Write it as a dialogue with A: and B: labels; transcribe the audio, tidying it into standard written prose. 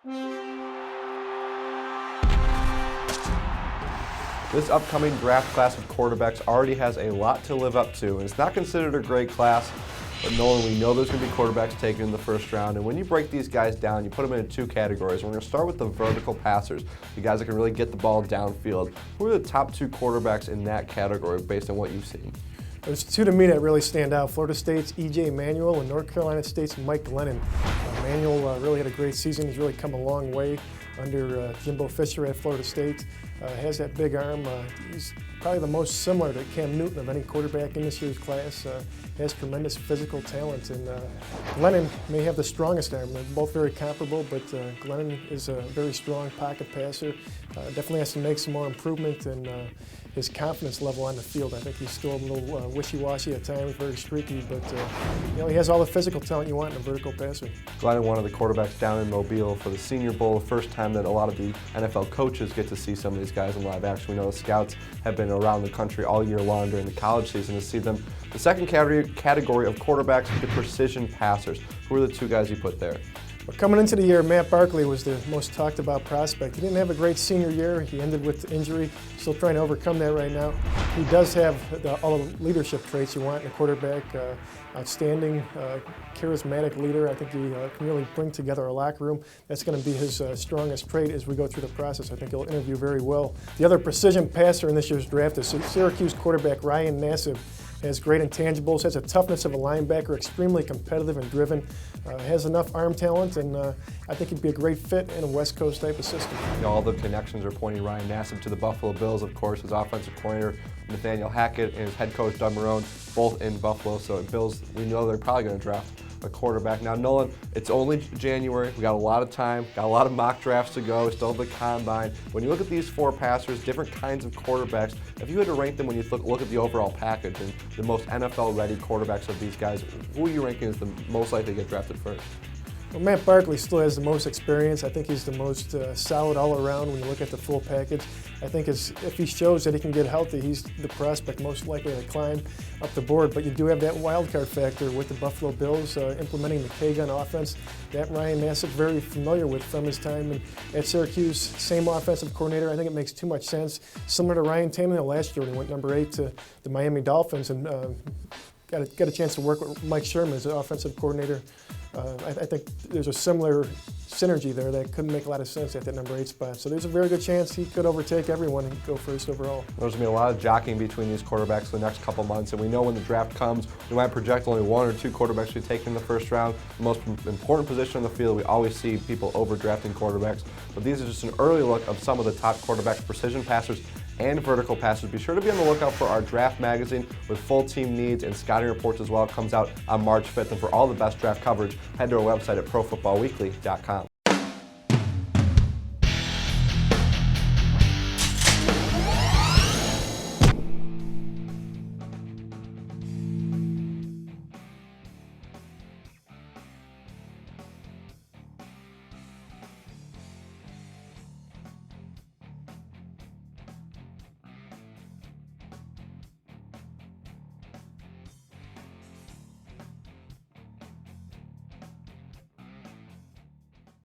A: This upcoming draft class of quarterbacks already has a lot to live up to, and it's not considered a great class, but Nolan, we know there's going to be quarterbacks taken in the first round, and when you break these guys down, you put them into two categories. We're going to start with the vertical passers, the guys that can really get the ball downfield. Who are the top two quarterbacks in that category based on what you've seen?
B: There's two to me that really stand out. Florida State's E.J. Manuel and North Carolina State's Mike Glennon. Manuel really had a great season. He's really come a long way under Jimbo Fisher at Florida State. Has that big arm. He's probably the most similar to Cam Newton of any quarterback in this year's class. Has tremendous physical talent, and Glennon may have the strongest arm. They're both very comparable, but Glennon is a very strong pocket passer. Definitely has to make some more improvement in his confidence level on the field. I think he's still a little wishy-washy at times, very streaky, but he has all the physical talent you want in a vertical passer.
A: Glennon, one of the quarterbacks down in Mobile for the Senior Bowl, the first time that a lot of the NFL coaches get to see some of these guys in live action. We know the scouts have been around the country all year long during the college season to see them. The second category of quarterbacks is the precision passers. Who are the two guys you put there?
B: Well, coming into the year, Matt Barkley was the most talked about prospect. He didn't have a great senior year. He ended with injury. Still trying to overcome that right now. He does have all the leadership traits you want in a quarterback. Outstanding, charismatic leader. I think he can really bring together a locker room. That's going to be his strongest trait as we go through the process. I think he'll interview very well. The other precision passer in this year's draft is Syracuse quarterback Ryan Nassib. Has great intangibles, has a toughness of a linebacker, extremely competitive and driven, has enough arm talent, and I think he'd be a great fit in a West Coast type of system.
A: All the connections are pointing Ryan Nassib to the Buffalo Bills, of course. His offensive coordinator, Nathaniel Hackett, and his head coach, Doug Marrone, both in Buffalo. So Bills, we know they're probably going to draft a quarterback. Now, Nolan, it's only January. We got a lot of time, got a lot of mock drafts to go, still have the combine. When you look at these four passers, different kinds of quarterbacks, if you had to rank them when you look at the overall package and the most NFL-ready quarterbacks of these guys, who are you ranking as the most likely to get drafted first?
B: Well, Matt Barkley still has the most experience. I think he's the most solid all around when you look at the full package. I think if he shows that he can get healthy, he's the prospect most likely to climb up the board. But you do have that wild card factor with the Buffalo Bills implementing the K-gun offense that Ryan Nassib very familiar with from his time at Syracuse. Same offensive coordinator. I think it makes too much sense. Similar to Ryan Tannehill last year when he went number 8 to the Miami Dolphins and got a chance to work with Mike Sherman as the offensive coordinator. I think there's a similar synergy there that could make a lot of sense at that number 8 spot. So there's a very good chance he could overtake everyone and go first overall.
A: There's going to be a lot of jockeying between these quarterbacks for the next couple months, and we know when the draft comes, we might project only one or two quarterbacks to be taken in the first round. The most important position on the field, we always see people overdrafting quarterbacks, but these are just an early look of some of the top quarterbacks, precision passers, and vertical passers. Be sure to be on the lookout for our draft magazine with full team needs and scouting reports as well. It comes out on March 5th. And for all the best draft coverage, head to our website at profootballweekly.com.